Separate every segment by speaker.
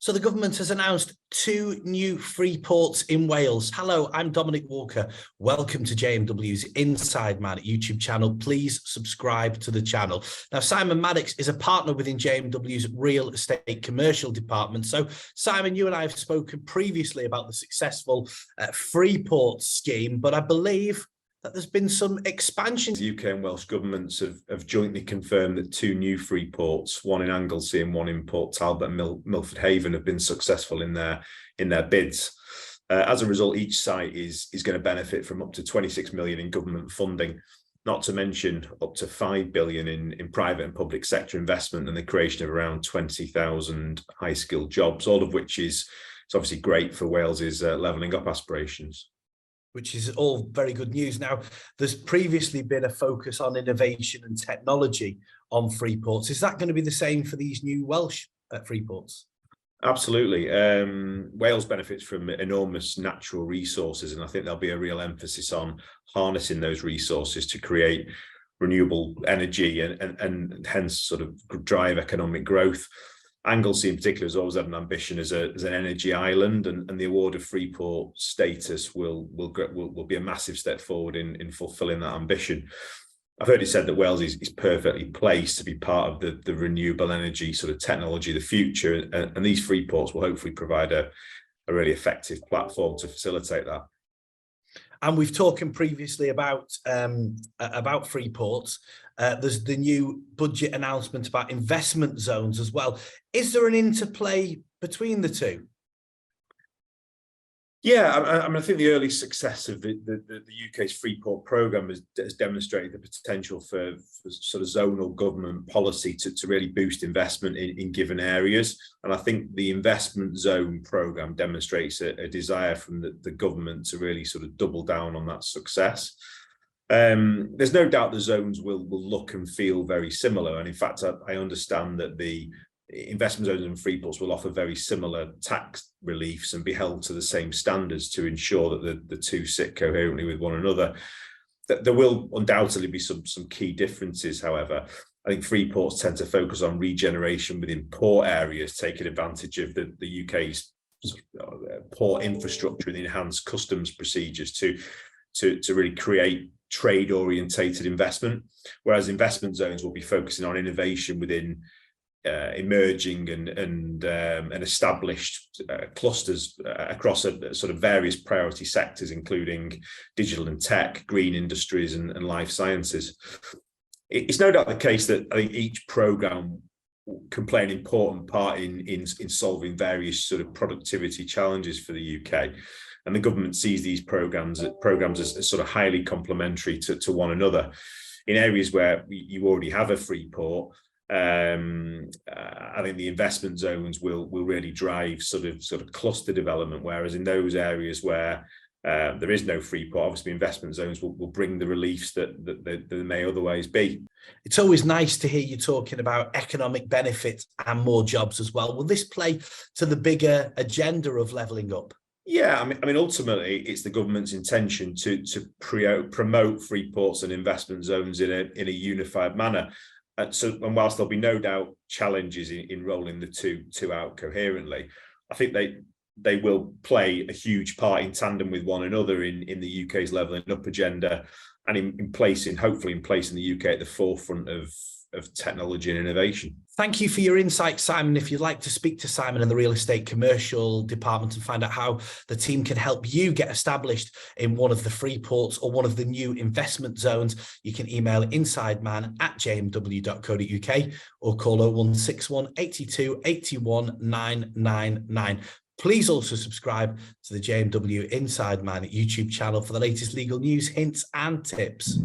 Speaker 1: So the government has announced 2 new free ports in Wales. Hello, I'm Dominic Walker. Welcome to JMW's Inside Man YouTube channel. Please subscribe to the channel. Now, Simon Maddox is a partner within JMW's real estate commercial department. So, Simon, you and I have spoken previously about the successful free ports scheme, but I believe that there's been some expansion.
Speaker 2: The UK and Welsh governments have jointly confirmed that 2 new free ports, one in Anglesey and one in Port Talbot and Milford Haven, have been successful in their bids. As a result, each site is going to benefit from up to 26 million in government funding, not to mention up to 5 billion in private and public sector investment and the creation of around 20,000 high-skilled jobs, all of which is obviously great for Wales's levelling up aspirations.
Speaker 1: Which is all very good news. Now, there's previously been a focus on innovation and technology on free ports. Is that going to be the same for these new Welsh free ports?
Speaker 2: Absolutely. Wales benefits from enormous natural resources, and I think there'll be a real emphasis on harnessing those resources to create renewable energy and hence sort of drive economic growth. Anglesey in particular has always had an ambition as an energy island, and the award of Freeport status will be a massive step forward in fulfilling that ambition. I've heard it said that Wales is perfectly placed to be part of the renewable energy sort of technology of the future, and these Freeports will hopefully provide a really effective platform to facilitate that.
Speaker 1: And we've talked previously about free ports. There's the new budget announcement about investment zones as well. Is there an interplay between the two? Yeah,
Speaker 2: I think the early success of the UK's Freeport programme has demonstrated the potential for sort of zonal government policy to really boost investment in given areas. And I think the investment zone programme demonstrates a desire from the government to really sort of double down on that success. There's no doubt the zones will look and feel very similar. And in fact, I understand that the investment zones and free ports will offer very similar tax reliefs and be held to the same standards to ensure that the two sit coherently with one another. There will undoubtedly be some key differences, however. I think free ports tend to focus on regeneration within port areas, taking advantage of the UK's port infrastructure and enhanced customs procedures to really create trade-orientated investment, whereas investment zones will be focusing on innovation within emerging and established clusters across a sort of various priority sectors, including digital and tech, green industries, and life sciences. It's no doubt the case that I think each programme can play an important part in solving various sort of productivity challenges for the UK. And the government sees these programmes as sort of highly complementary to one another. In areas where you already have a free port, I think the investment zones will really drive sort of cluster development, whereas in those areas where there is no free port, obviously investment zones will bring the reliefs that there may otherwise be.
Speaker 1: It's always nice to hear you talking about economic benefits and more jobs as well. Will this play to the bigger agenda of levelling up?
Speaker 2: Yeah, I mean, ultimately, it's the government's intention to promote free ports and investment zones in a unified manner. And whilst there'll be no doubt challenges in rolling the two out coherently, I think they will play a huge part in tandem with one another in the UK's levelling up agenda, and hopefully in placing the UK at the forefront of technology and innovation.
Speaker 1: Thank you for your insight, Simon. If you'd like to speak to Simon in the real estate commercial department and find out how the team can help you get established in one of the free ports or one of the new investment zones, you can email insideman@jmw.co.uk or call 0161 82 81 999. Please also subscribe to the JMW Inside Man YouTube channel for the latest legal news, hints and tips.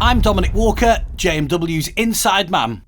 Speaker 1: I'm Dominic Walker, JMW's Inside Man.